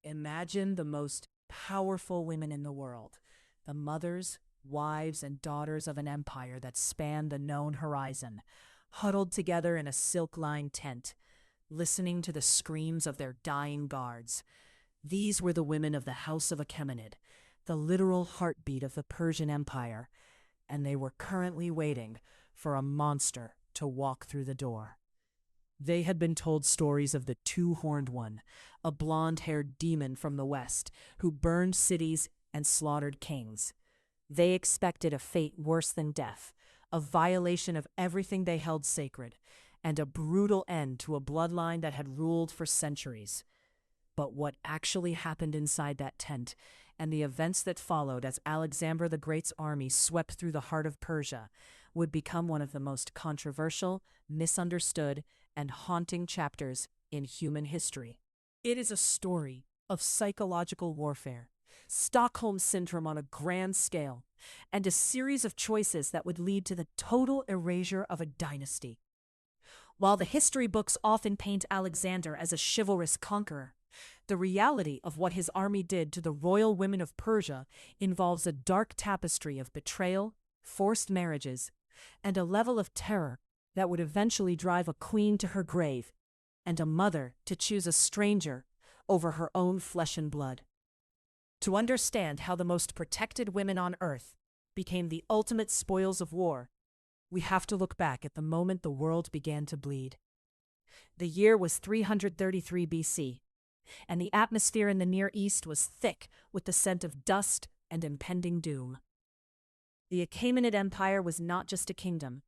Imagine the most powerful women in the world, the mothers, wives, and daughters of an empire that spanned the known horizon, huddled together in a silk-lined tent, listening to the screams of their dying guards. These were the women of the House of Achaemenid, the literal heartbeat of the Persian Empire, and they were currently waiting for a monster to walk through the door. They had been told stories of the two-horned one, a blonde-haired demon from the west who burned cities and slaughtered kings. They expected a fate worse than death, a violation of everything they held sacred, and a brutal end to a bloodline that had ruled for centuries. But what actually happened inside that tent, and the events that followed as Alexander the Great's army swept through the heart of Persia, would become one of the most controversial, misunderstood, and haunting chapters in human history. It is a story of psychological warfare, Stockholm syndrome on a grand scale, and a series of choices that would lead to the total erasure of a dynasty. While the history books often paint Alexander as a chivalrous conqueror, the reality of what his army did to the royal women of Persia involves a dark tapestry of betrayal, forced marriages, and a level of terror that would eventually drive a queen to her grave and a mother to choose a stranger over her own flesh and blood. To understand how the most protected women on earth became the ultimate spoils of war, we have to look back at the moment the world began to bleed. The year was 333 BC, and the atmosphere in the Near East was thick with the scent of dust and impending doom. The Achaemenid Empire was not just a kingdom,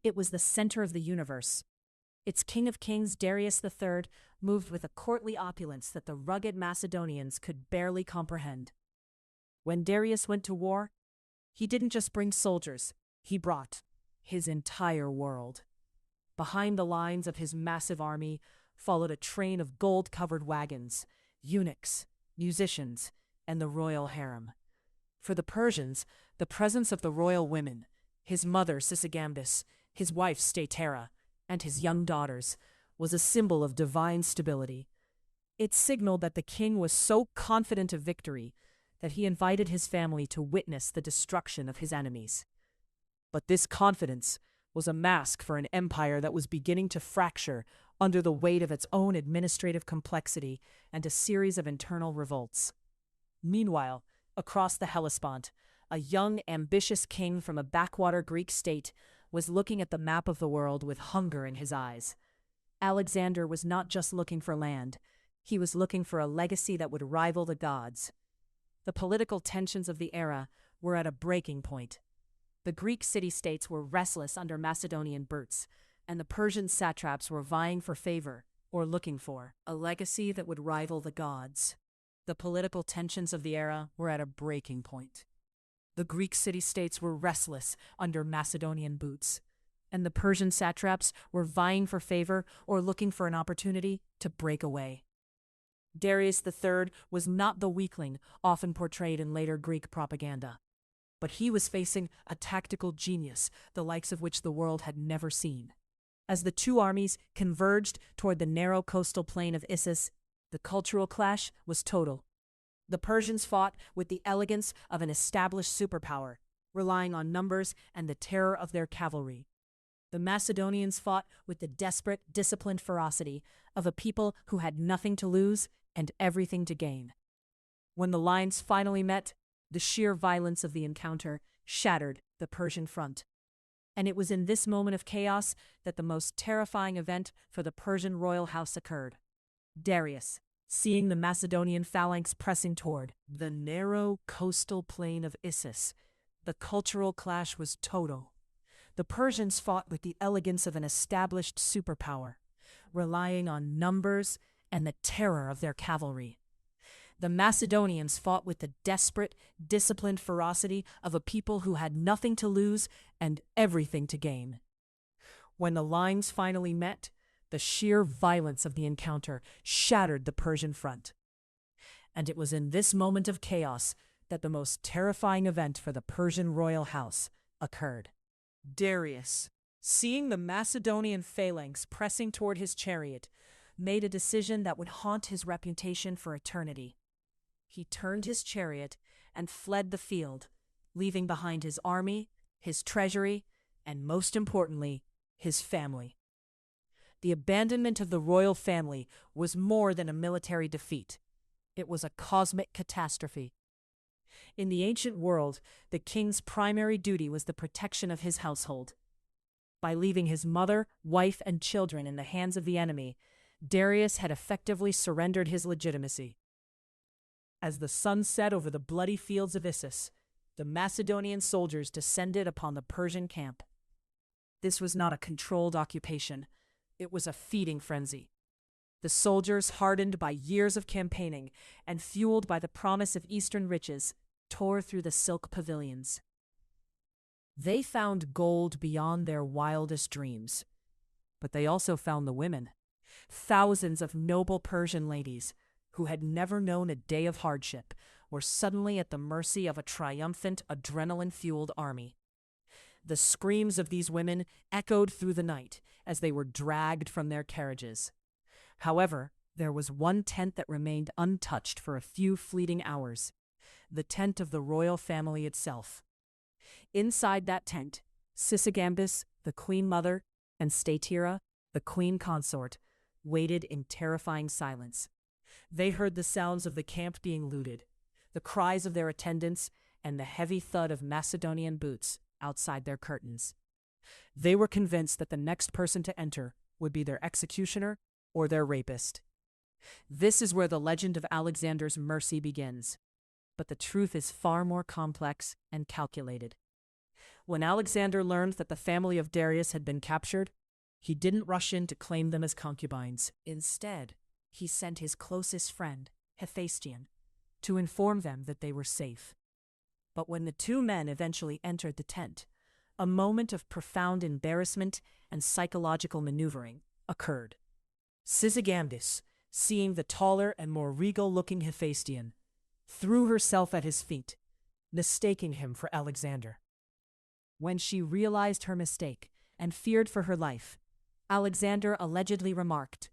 it was the center of the universe. Its king of kings, Darius III, moved with a courtly opulence that the rugged Macedonians could barely comprehend. When Darius went to war, he didn't just bring soldiers, he brought his entire world. Behind the lines of his massive army followed a train of gold-covered wagons, eunuchs, musicians, and the royal harem. For the Persians, the presence of the royal women, his mother Sisygambis, his wife Statera, and his young daughters, was a symbol of divine stability. It signaled that the king was so confident of victory that he invited his family to witness the destruction of his enemies. But this confidence was a mask for an empire that was beginning to fracture under the weight of its own administrative complexity and a series of internal revolts. Meanwhile, across the Hellespont, a young, ambitious king from a backwater Greek state was looking at the map of the world with hunger in his eyes. Alexander was not just looking for land, he was looking for a legacy that would rival the gods. The political tensions of the era were at a breaking point. The Greek city-states were restless under Macedonian boots, and the Persian satraps were vying for favor, or looking for, a legacy that would rival the gods. The political tensions of the era were at a breaking point. The Greek city-states were restless under Macedonian boots, and the Persian satraps were vying for favor or looking for an opportunity to break away. Darius III was not the weakling often portrayed in later Greek propaganda, but he was facing a tactical genius, the likes of which the world had never seen. As the two armies converged toward the narrow coastal plain of Issus, the cultural clash was total. The Persians fought with the elegance of an established superpower, relying on numbers and the terror of their cavalry. The Macedonians fought with the desperate, disciplined ferocity of a people who had nothing to lose and everything to gain. When the lines finally met, the sheer violence of the encounter shattered the Persian front. And it was in this moment of chaos that the most terrifying event for the Persian royal house occurred. Darius, seeing the Macedonian phalanx pressing toward the narrow coastal plain of Issus, the cultural clash was total. The Persians fought with the elegance of an established superpower, relying on numbers and the terror of their cavalry. The Macedonians fought with the desperate, disciplined ferocity of a people who had nothing to lose and everything to gain. When the lines finally met, the sheer violence of the encounter shattered the Persian front. And it was in this moment of chaos that the most terrifying event for the Persian royal house occurred. Darius, seeing the Macedonian phalanx pressing toward his chariot, made a decision that would haunt his reputation for eternity. He turned his chariot and fled the field, leaving behind his army, his treasury, and most importantly, his family. The abandonment of the royal family was more than a military defeat. It was a cosmic catastrophe. In the ancient world, the king's primary duty was the protection of his household. By leaving his mother, wife, and children in the hands of the enemy, Darius had effectively surrendered his legitimacy. As the sun set over the bloody fields of Issus, the Macedonian soldiers descended upon the Persian camp. This was not a controlled occupation. It was a feeding frenzy. The soldiers, hardened by years of campaigning and fueled by the promise of eastern riches, tore through the silk pavilions. They found gold beyond their wildest dreams. But they also found the women. Thousands of noble Persian ladies, who had never known a day of hardship, were suddenly at the mercy of a triumphant, adrenaline-fueled army. The screams of these women echoed through the night as they were dragged from their carriages. However, there was one tent that remained untouched for a few fleeting hours, the tent of the royal family itself. Inside that tent, Sisygambis, the queen mother, and Statira, the queen consort, waited in terrifying silence. They heard the sounds of the camp being looted, the cries of their attendants, and the heavy thud of Macedonian boots outside their curtains. They were convinced that the next person to enter would be their executioner or their rapist. This is where the legend of Alexander's mercy begins. But the truth is far more complex and calculated. When Alexander learned that the family of Darius had been captured, he didn't rush in to claim them as concubines. Instead, he sent his closest friend, Hephaestion, to inform them that they were safe. But when the two men eventually entered the tent, a moment of profound embarrassment and psychological maneuvering occurred. Sisygambis, seeing the taller and more regal-looking Hephaestion, threw herself at his feet, mistaking him for Alexander. When she realized her mistake and feared for her life, Alexander allegedly remarked,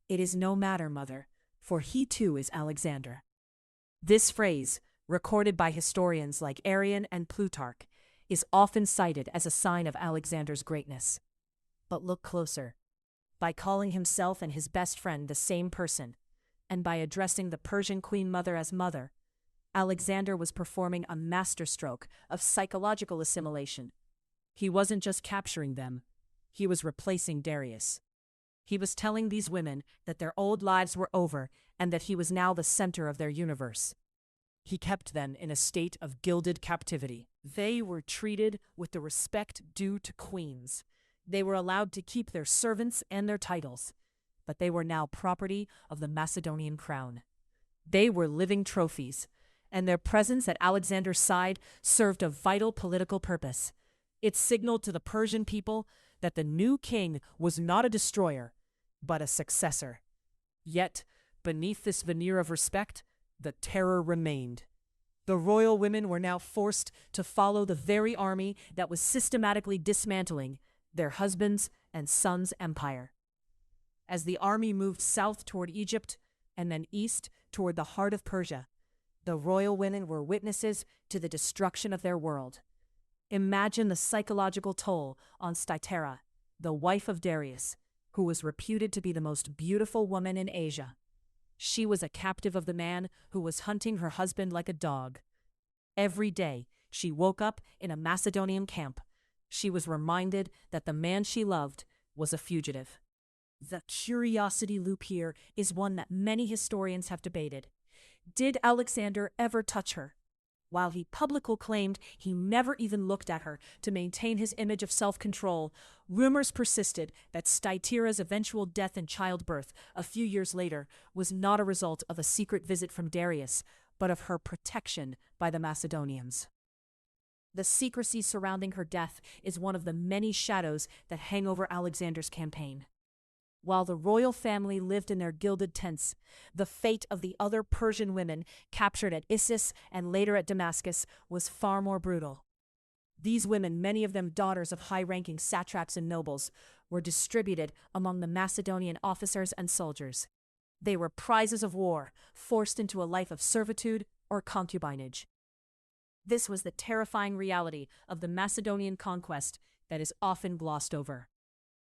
"It is no matter, mother, for he too is Alexander." This phrase, recorded by historians like Arrian and Plutarch, is often cited as a sign of Alexander's greatness. But look closer. By calling himself and his best friend the same person, and by addressing the Persian queen mother as mother, Alexander was performing a masterstroke of psychological assimilation. He wasn't just capturing them, he was replacing Darius. He was telling these women that their old lives were over and that he was now the center of their universe. He kept them in a state of gilded captivity. They were treated with the respect due to queens. They were allowed to keep their servants and their titles, but they were now property of the Macedonian crown. They were living trophies, and their presence at Alexander's side served a vital political purpose. It signaled to the Persian people that the new king was not a destroyer, but a successor. Yet, beneath this veneer of respect, the terror remained. The royal women were now forced to follow the very army that was systematically dismantling their husbands' and sons' empire. As the army moved south toward Egypt and then east toward the heart of Persia, the royal women were witnesses to the destruction of their world. Imagine the psychological toll on Statira, the wife of Darius, who was reputed to be the most beautiful woman in Asia. She was a captive of the man who was hunting her husband like a dog. Every day, she woke up in a Macedonian camp. She was reminded that the man she loved was a fugitive. The curiosity loop here is one that many historians have debated. Did Alexander ever touch her? While he publicly claimed he never even looked at her to maintain his image of self-control, rumors persisted that Statira's eventual death in childbirth a few years later was not a result of a secret visit from Darius, but of her protection by the Macedonians. The secrecy surrounding her death is one of the many shadows that hang over Alexander's campaign. While the royal family lived in their gilded tents, the fate of the other Persian women captured at Issus and later at Damascus was far more brutal. These women, many of them daughters of high-ranking satraps and nobles, were distributed among the Macedonian officers and soldiers. They were prizes of war, forced into a life of servitude or concubinage. This was the terrifying reality of the Macedonian conquest that is often glossed over.